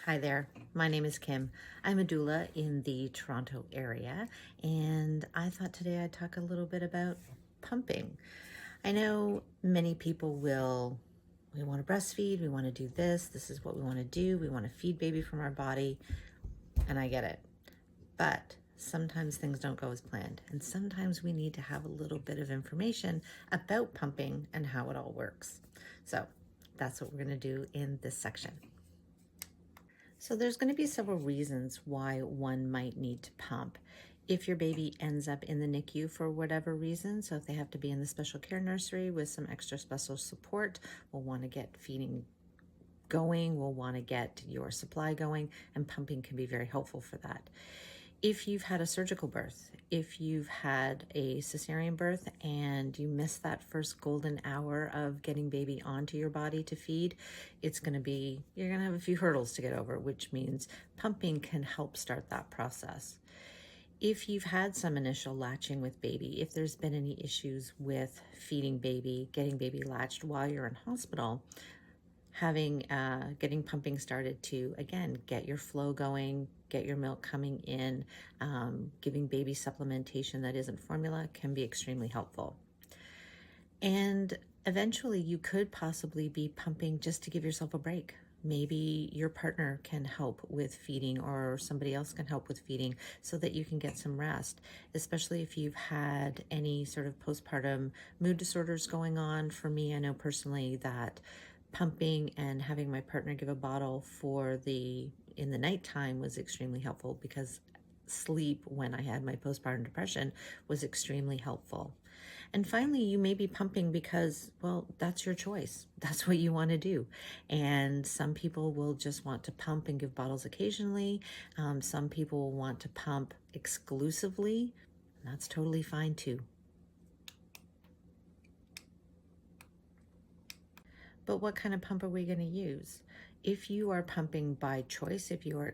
Hi there, my name is Kim. I'm a doula in the Toronto area, and I thought today I'd talk a little bit about pumping. I know many people we want to breastfeed, we want to do this is what we want to do, we want to feed baby from our body, and I get it. But sometimes things don't go as planned, and sometimes we need to have a little bit of information about pumping and how it all works. So that's what we're going to do in this section. So there's going to be several reasons why one might need to pump. If your baby ends up in the NICU for whatever reason, so if they have to be in the special care nursery with some extra special support, we'll want to get feeding going, we'll want to get your supply going, and pumping can be very helpful for that. If you've had a surgical birth, if you've had a cesarean birth and you miss that first golden hour of getting baby onto your body to feed, you're going to have a few hurdles to get over, which means pumping can help start that process. If you've had some initial latching with baby, if there's been any issues with feeding baby, getting baby latched while you're in hospital, getting pumping started to, again, get your flow going, get your milk coming in, giving baby supplementation that isn't formula can be extremely helpful. And eventually you could possibly be pumping just to give yourself a break. Maybe your partner can help with feeding or somebody else can help with feeding so that you can get some rest, especially if you've had any sort of postpartum mood disorders going on. For me, I know personally that pumping and having my partner give a bottle in the nighttime was extremely helpful because sleep when I had my postpartum depression was extremely helpful. And finally, you may be pumping because, well, that's your choice. That's what you want to do. And some people will just want to pump and give bottles occasionally. Some people will want to pump exclusively. And that's totally fine too. But what kind of pump are we going to use? If you are pumping by choice, if you are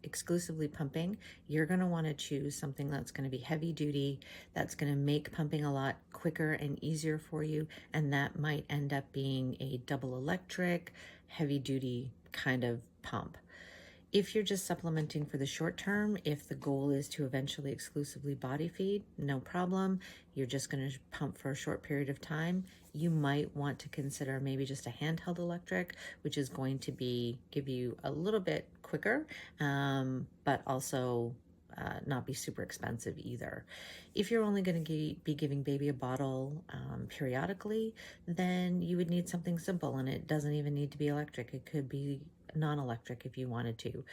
exclusively pumping, you're going to want to choose something that's going to be heavy duty, that's going to make pumping a lot quicker and easier for you, and that might end up being a double electric, heavy duty kind of pump. If you're just supplementing for the short term, if the goal is to eventually exclusively body feed, no problem. You're just going to pump for a short period of time. You might want to consider maybe just a handheld electric, which is going to give you a little bit quicker, but also not be super expensive either. If you're only going to be giving baby a bottle periodically, then you would need something simple, and it doesn't even need to be electric. It could be non-electric if you wanted to,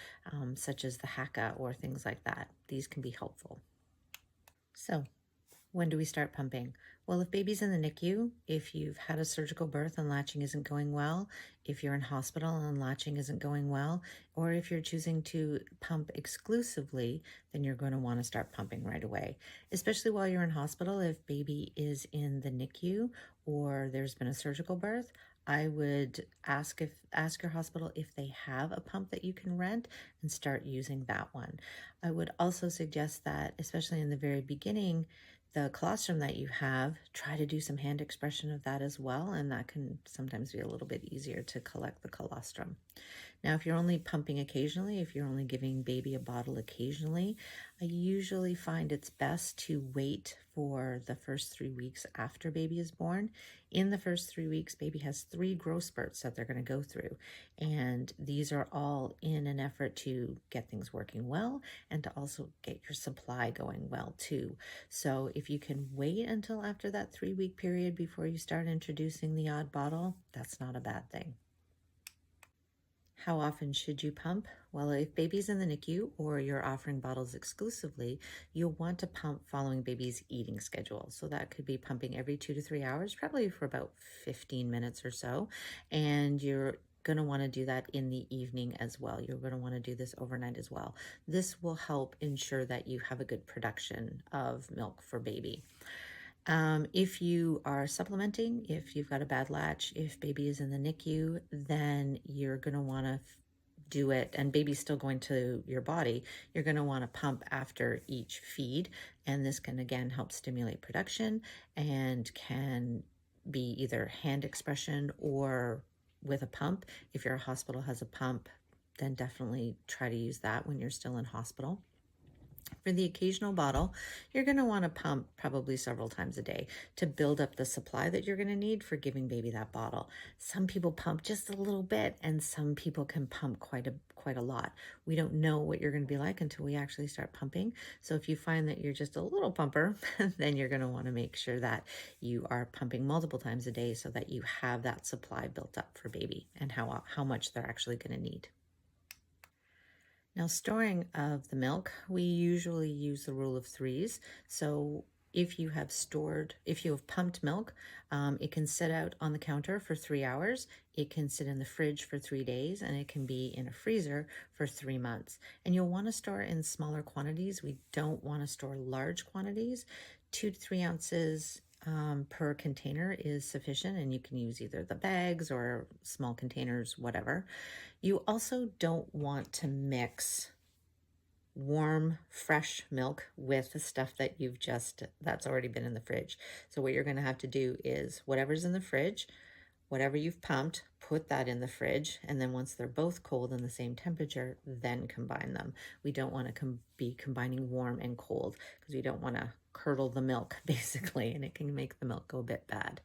such as the Haka or things like that. These can be helpful. So when do we start pumping? Well, if baby's in the NICU, if you've had a surgical birth and latching isn't going well, if you're in hospital and latching isn't going well, or if you're choosing to pump exclusively, then you're going to want to start pumping right away. Especially while you're in hospital, if baby is in the NICU or there's been a surgical birth, I would ask your hospital if they have a pump that you can rent and start using that one. I would also suggest that, especially in the very beginning, the colostrum that you have, try to do some hand expression of that as well, and that can sometimes be a little bit easier to collect the colostrum. Now, if you're only pumping occasionally, if you're only giving baby a bottle occasionally, I usually find it's best to wait for the first 3 weeks after baby is born. In the first 3 weeks, baby has 3 growth spurts that they're going to go through. And these are all in an effort to get things working well and to also get your supply going well too. So if you can wait until after that 3-week period before you start introducing the odd bottle, that's not a bad thing. How often should you pump? Well, if baby's in the NICU or you're offering bottles exclusively, you'll want to pump following baby's eating schedule. So that could be pumping every 2 to 3 hours, probably for about 15 minutes or so. And you're going to want to do that in the evening as well. You're going to want to do this overnight as well. This will help ensure that you have a good production of milk for baby. If you are supplementing, if you've got a bad latch, if baby is in the NICU, then you're going to want to do it, and baby's still going to your body, you're going to want to pump after each feed. And this can, again, help stimulate production and can be either hand expression or with a pump. If your hospital has a pump, then definitely try to use that when you're still in hospital. For the occasional bottle, you're going to want to pump probably several times a day to build up the supply that you're going to need for giving baby that bottle. Some people pump just a little bit, and some people can pump quite a lot. We don't know what you're going to be like until we actually start pumping. So if you find that you're just a little pumper, then you're going to want to make sure that you are pumping multiple times a day so that you have that supply built up for baby and how much they're actually going to need. Now, storing of the milk, we usually use the rule of threes. So if you have pumped milk, it can sit out on the counter for 3 hours. It can sit in the fridge for 3 days, and it can be in a freezer for 3 months. And you'll want to store in smaller quantities. We don't want to store large quantities. 2 to 3 ounces per container is sufficient, and you can use either the bags or small containers, whatever. You also don't want to mix warm, fresh milk with the stuff that's already been in the fridge. So what you're going to have to do is whatever's in the fridge, whatever you've pumped, put that in the fridge, and then once they're both cold and the same temperature, then combine them. We don't want to be combining warm and cold because we don't want to curdle the milk, basically, and it can make the milk go a bit bad.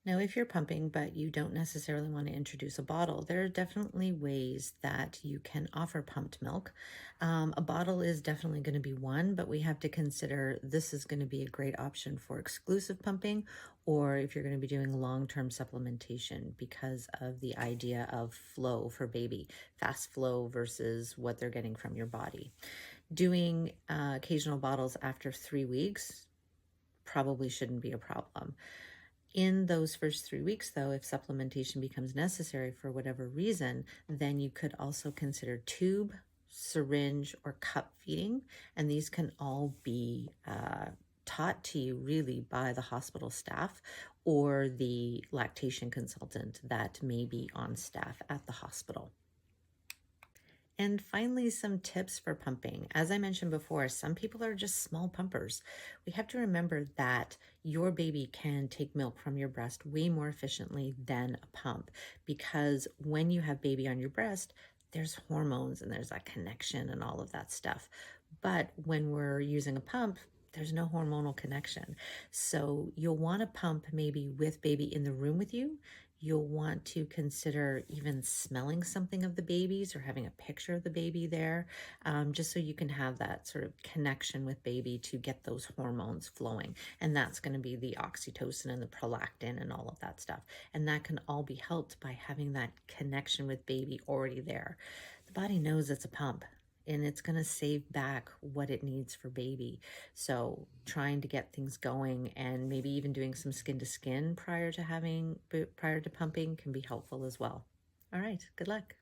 Now, if you're pumping, but you don't necessarily want to introduce a bottle, there are definitely ways that you can offer pumped milk. A bottle is definitely going to be one, but we have to consider this is going to be a great option for exclusive pumping, or if you're going to be doing long-term supplementation because of the idea of flow for baby, fast flow versus what they're getting from your body. Doing occasional bottles after 3 weeks probably shouldn't be a problem. In those first 3 weeks, though, if supplementation becomes necessary for whatever reason, then you could also consider tube, syringe, or cup feeding. And these can all be taught to you really by the hospital staff or the lactation consultant that may be on staff at the hospital. And finally, some tips for pumping. As I mentioned before, some people are just small pumpers. We have to remember that your baby can take milk from your breast way more efficiently than a pump, because when you have baby on your breast, there's hormones and there's that connection and all of that stuff. But when we're using a pump, there's no hormonal connection. So you'll want to pump maybe with baby in the room with you. You'll want to consider even smelling something of the babies or having a picture of the baby there, just so you can have that sort of connection with baby to get those hormones flowing. And that's going to be the oxytocin and the prolactin and all of that stuff. And that can all be helped by having that connection with baby already there. The body knows it's a pump, and it's going to save back what it needs for baby. So trying to get things going and maybe even doing some skin to skin prior to pumping can be helpful as well. All right, good luck.